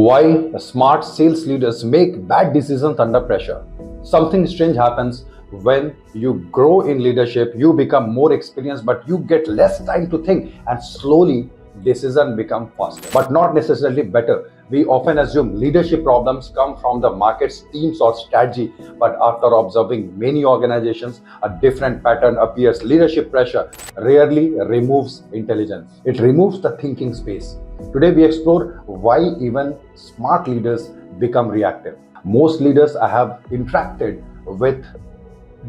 Why smart sales leaders make bad decisions under pressure. Something strange happens when you grow in leadership. You become more experienced, but you get less time to think, and slowly decisions become faster, but not necessarily better. We often assume leadership problems come from the markets, teams, or strategy, but after observing many organizations, a different pattern appears. Leadership pressure rarely removes intelligence, it removes the thinking space. Today, we explore why even smart leaders become reactive. Most leaders I have interacted with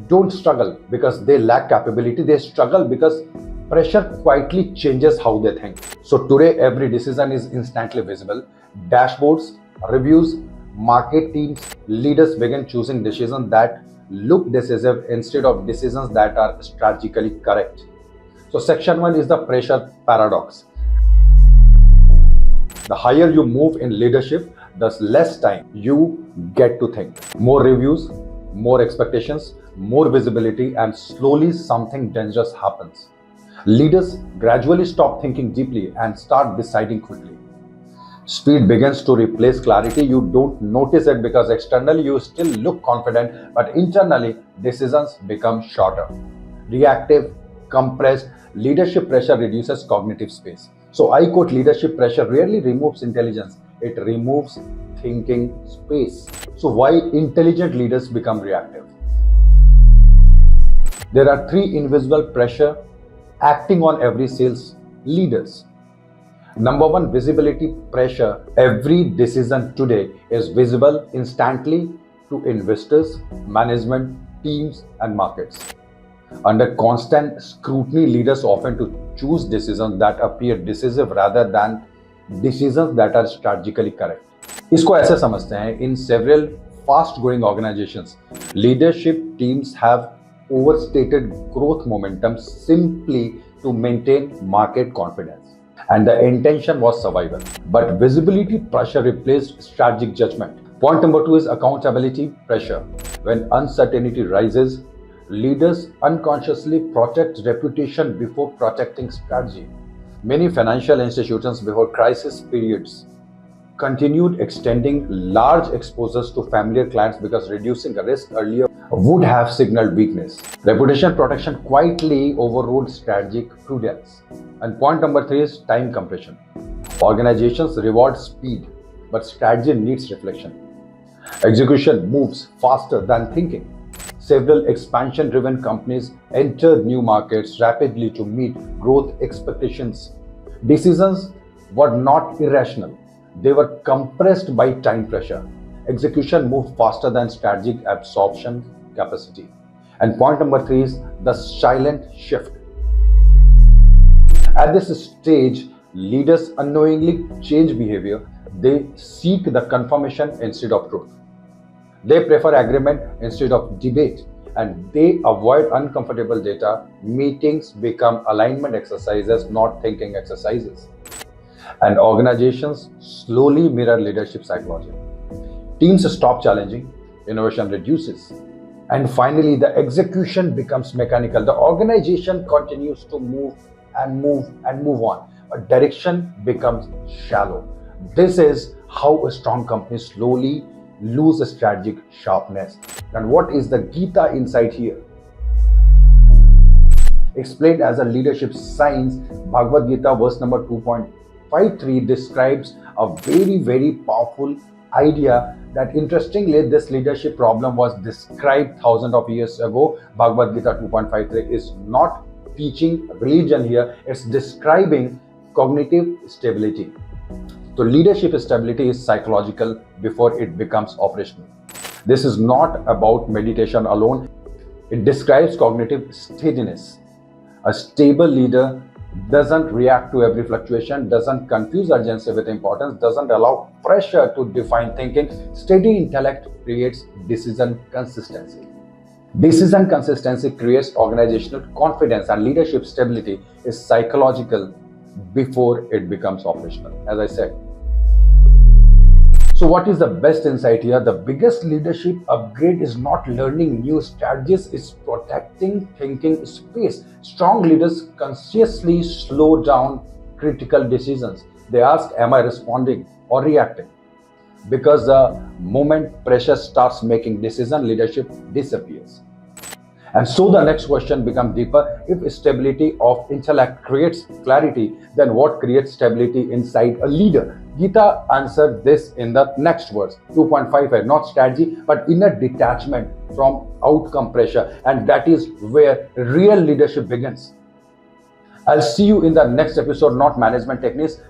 don't struggle because they lack capability, they struggle because pressure quietly changes how they think. So today, every decision is instantly visible. Dashboards, reviews, market teams, leaders begin choosing decisions that look decisive instead of decisions that are strategically correct. So section 1 is the pressure paradox. The higher you move in leadership, the less time you get to think. More reviews, more expectations, more visibility, and slowly something dangerous happens. Leaders gradually stop thinking deeply and start deciding quickly. Speed begins to replace clarity. You don't notice it because externally you still look confident, but internally decisions become shorter. Reactive, compressed, leadership pressure reduces cognitive space. So I quote, leadership pressure rarely removes intelligence, it removes thinking space. So why intelligent leaders become reactive? There are three invisible pressure acting on every sales leaders. Number one, visibility pressure. Every decision today is visible instantly to investors, management, teams, and markets. Under constant scrutiny, leaders often to choose decisions that appear decisive rather than decisions that are strategically correct. इसको ऐसे समझते हैं, in several fast-growing organizations, leadership teams have overstated growth momentum simply to maintain market confidence, and the intention was survival. But visibility pressure replaced strategic judgment. Point number 2 is accountability pressure. When uncertainty rises, leaders unconsciously protect reputation before protecting strategy. Many financial institutions before crisis periods continued extending large exposures to familiar clients because reducing risk earlier would have signaled weakness. Reputation protection quietly overrode strategic prudence. And point number 3 is time compression. Organizations reward speed, but strategy needs reflection. Execution moves faster than thinking. Several expansion-driven companies entered new markets rapidly to meet growth expectations. Decisions were not irrational. They were compressed by time pressure. Execution moved faster than strategic absorption capacity. And point number 3 is the silent shift. At this stage, leaders unknowingly change behavior. They seek the confirmation instead of truth. They prefer agreement instead of debate, and they avoid uncomfortable data. Meetings become alignment exercises, not thinking exercises. And organizations slowly mirror leadership psychology. Teams stop challenging, innovation reduces. And finally, the execution becomes mechanical. The organization continues to move on, but direction becomes shallow. This is how a strong company slowly lose strategic sharpness. And what is the Gita insight here? Explained as a leadership science, Bhagavad Gita verse number 2.53 describes a very powerful idea that interestingly this leadership problem was described thousands of years ago. Bhagavad Gita 2.53 is not teaching religion here, it's describing cognitive stability. So leadership stability is psychological before it becomes operational. This is not about meditation alone. It describes cognitive steadiness. A stable leader doesn't react to every fluctuation, doesn't confuse urgency with importance, doesn't allow pressure to define thinking. Steady intellect creates decision consistency. Decision consistency creates organizational confidence, and leadership stability is psychological before it becomes operational, as I said. So what is the best insight here? The biggest leadership upgrade is not learning new strategies, it's protecting thinking space. Strong leaders consciously slow down critical decisions. They ask, am I responding or reacting? because the moment pressure starts making decision, leadership disappears. And so the next question becomes deeper. If stability of intellect creates clarity, then what creates stability inside a leader? Gita answered this in the next verse, 2.55, not strategy, but inner detachment from outcome pressure. And that is where real leadership begins. I'll see you in the next episode, not management techniques.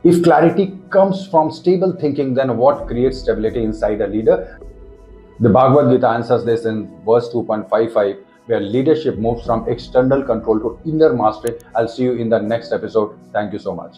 If clarity comes from stable thinking, then what creates stability inside a leader? The Bhagavad Gita answers this in verse 2.55, where leadership moves from external control to inner mastery. I'll see you in the next episode. Thank you so much.